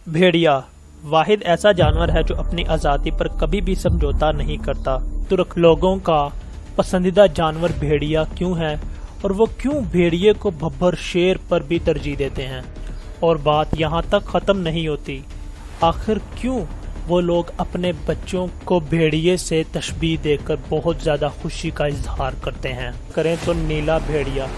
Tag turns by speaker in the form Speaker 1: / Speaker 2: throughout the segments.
Speaker 1: भेड़िया वाहिद ऐसा जानवर है जो अपनी आज़ादी पर कभी भी समझौता नहीं करता। तुर्क लोगों का पसंदीदा जानवर भेड़िया क्यों है और वो क्यों भेड़िए को बब्बर शेर पर भी तरजीह देते हैं। और बात यहाँ तक ख़त्म नहीं होती, आखिर क्यों वो लोग अपने बच्चों को भेड़िए से तशबीह देकर बहुत ज़्यादा खुशी का इजहार करते हैं। करें तो नीला भेड़िया।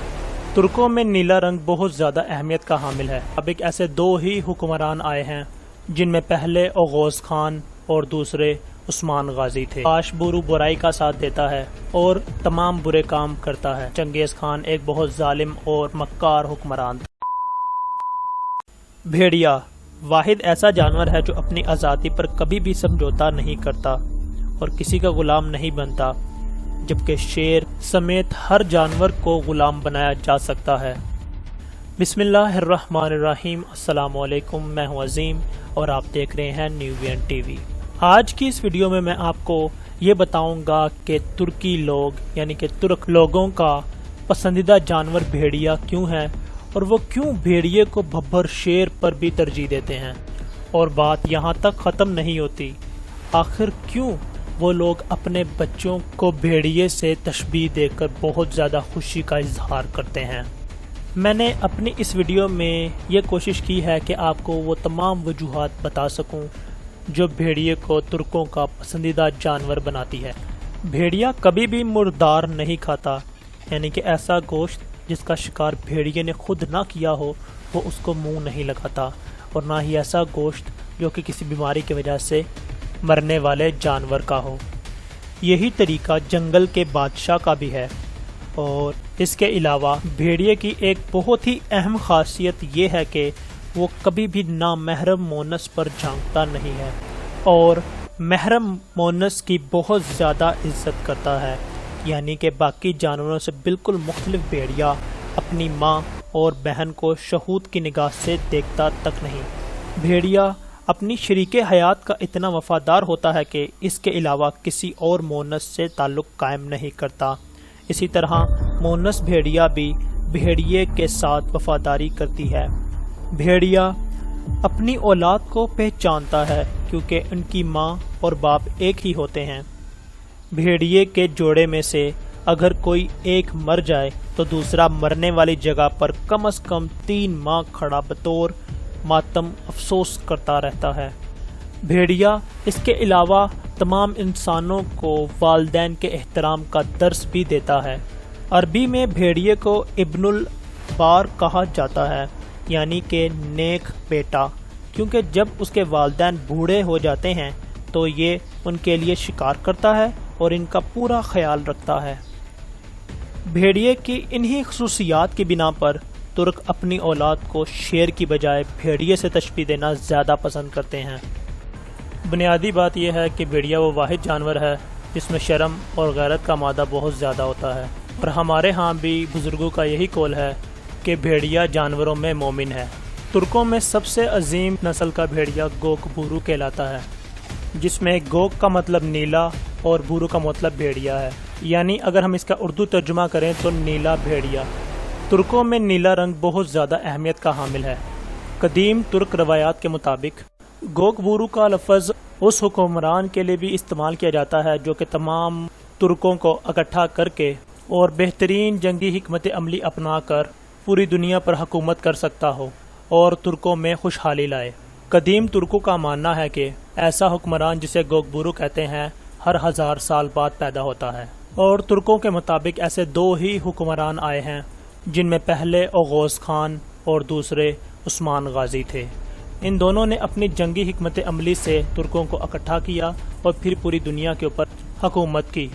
Speaker 1: तुर्कों में नीला रंग बहुत ज़्यादा अहमियत का हामिल है। अब एक ऐसे दो ही हुक्मरान आए हैं जिनमें पहले ओगोज़ खान और दूसरे उस्मान गाजी थे। बाशबुरु बुराई का साथ देता है और तमाम बुरे काम करता है। चंगेज़ खान एक बहुत जालिम और मक्कार हुक्मरान था। भेड़िया वाहिद ऐसा जानवर है जो अपनी आज़ादी पर कभी भी समझौता नहीं करता और किसी का गुलाम नहीं बनता, जबकि शेर समेत हर जानवर को गुलाम बनाया जा सकता है। बिस्मिल्लाहिर्रहमानिर्रहीम। अस्सलामु अलैकुम, मैं हूं अजीम और आप देख रहे हैं न्यूवियन टीवी। आज की इस वीडियो में मैं आपको ये बताऊंगा कि तुर्की लोग यानी कि तुर्क लोगों का पसंदीदा जानवर भेड़िया क्यों है और वो क्यों भेड़िए को बब्बर शेर पर भी तरजीह देते हैं। और बात यहाँ तक ख़त्म नहीं होती, आखिर क्यों वो लोग अपने बच्चों को भेड़िए से तशबीह देकर बहुत ज़्यादा खुशी का इजहार करते हैं। मैंने अपनी इस वीडियो में ये कोशिश की है कि आपको वो तमाम वजूहात बता सकूं जो भेड़िए को तुर्कों का पसंदीदा जानवर बनाती है। भेड़िया कभी भी मुर्दार नहीं खाता, यानी कि ऐसा गोश्त जिसका शिकार भेड़िए ने खुद ना किया हो वो उसको मुंह नहीं लगाता, और ना ही ऐसा गोश्त जो कि किसी बीमारी की वजह से मरने वाले जानवर का हो। यही तरीका जंगल के बादशाह का भी है। और इसके अलावा भेड़िए की एक बहुत ही अहम खासियत ये है कि वो कभी भी नामहरम मोनस पर झांकता नहीं है और महरम मोनस की बहुत ज़्यादा इज्जत करता है। यानी कि बाकी जानवरों से बिल्कुल मुख्तलिफ भेड़िया अपनी माँ और बहन को शहूद की निगाह से देखता तक नहीं। भेड़िया अपनी शरीके हयात का इतना वफादार होता है कि इसके अलावा किसी और मोनस से ताल्लुक़ कायम नहीं करता। इसी तरह मोनस भेड़िया भी भेड़िए के साथ वफादारी करती है। भेड़िया अपनी औलाद को पहचानता है क्योंकि उनकी माँ और बाप एक ही होते हैं। भेड़िए के जोड़े में से अगर कोई एक मर जाए तो दूसरा मरने वाली जगह पर कम से कम 3 माह खड़ा बतौर मातम अफसोस करता रहता है। भेड़िया इसके अलावा तमाम इंसानों को वालिदैन के एहतराम का दर्स भी देता है। अरबी में भेड़िए को इब्नुल बार कहा जाता है, यानी कि नेक बेटा, क्योंकि जब उसके वालिदैन बूढ़े हो जाते हैं तो ये उनके लिए शिकार करता है और इनका पूरा ख्याल रखता है। भेड़िए की इन्हीं खसूसियात की बिना पर तुर्क अपनी औलाद को शेर की बजाय भेड़िए से तशबीह देना ज़्यादा पसंद करते हैं। बुनियादी बात यह है कि भेड़िया वो वाहिद जानवर है जिसमें शर्म और गैरत का मादा बहुत ज़्यादा होता है, और हमारे यहाँ भी बुज़ुर्गों का यही कौल है कि भेड़िया जानवरों में मोमिन है। तुर्कों में सबसे अजीम नस्ल का भेड़िया गोकबुरु कहलाता है, जिसमें गोक का मतलब नीला और बुरु का मतलब भेड़िया है। यानी अगर हम इसका उर्दू तर्जुमा करें तो नीला भेड़िया। तुर्कों में नीला रंग बहुत ज़्यादा अहमियत का हामिल है। कदीम तुर्क रवायात के मुताबिक गोकबुरु का लफ्ज़ उस हुक्मरान के लिए भी इस्तेमाल किया जाता है जो कि तमाम तुर्कों को इकट्ठा करके और बेहतरीन जंगी हिकमत अमली अपना कर पूरी दुनिया पर हुकूमत कर सकता हो और तुर्कों में खुशहाली लाए। कदीम तुर्कों का मानना है कि ऐसा हुक्मरान जिसे गोकबुरु कहते हैं हर 1000 साल बाद पैदा होता है। और तुर्कों के मुताबिक ऐसे 2 ही हुक्मरान आए हैं जिनमें पहले ओगोज़ खान और दूसरे उस्मान गाजी थे। इन दोनों ने अपनी जंगी हिकमत अमली से तुर्कों को इकट्ठा किया और फिर पूरी दुनिया के ऊपर हुकूमत की।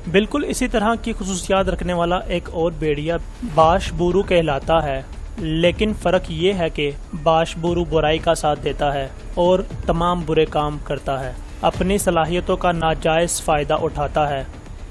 Speaker 1: बिल्कुल इसी तरह की खसूसियात रखने वाला एक और भेड़िया बाशबुरु कहलाता है, लेकिन फ़र्क ये है कि बाशबुरु बुराई का साथ देता है और तमाम बुरे काम करता है, अपनी सलाहियतों का नाजायज़ फ़ायदा उठाता है।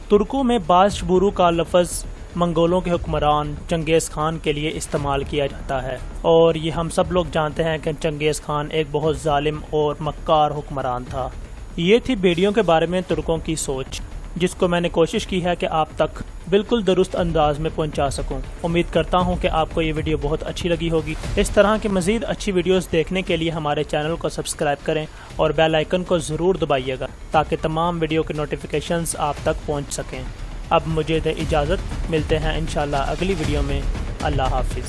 Speaker 1: तुर्कों में बाशबुरु का लफ्ज़ मंगोलों के हुक्मरान चंगेज़ खान के लिए इस्तेमाल किया जाता है, और ये हम सब लोग जानते हैं कि चंगेज़ खान एक बहुत जालिम और मक्कार हुक्मरान था। ये थी भेड़ियों के बारे में तुर्कों की सोच। جس کو میں نے کوشش کی ہے کہ آپ تک بالکل درست انداز میں پہنچا سکوں۔ امید کرتا ہوں کہ آپ کو یہ ویڈیو بہت اچھی لگی ہوگی۔ اس طرح کی مزید اچھی ویڈیوز دیکھنے کے لیے ہمارے چینل کو سبسکرائب کریں اور بیل آئیکن کو ضرور دبائیے گا تاکہ تمام ویڈیو کے نوٹیفیکیشنز آپ تک پہنچ سکیں۔ اب مجھے دے اجازت، ملتے ہیں انشاءاللہ اگلی ویڈیو میں۔ اللہ حافظ۔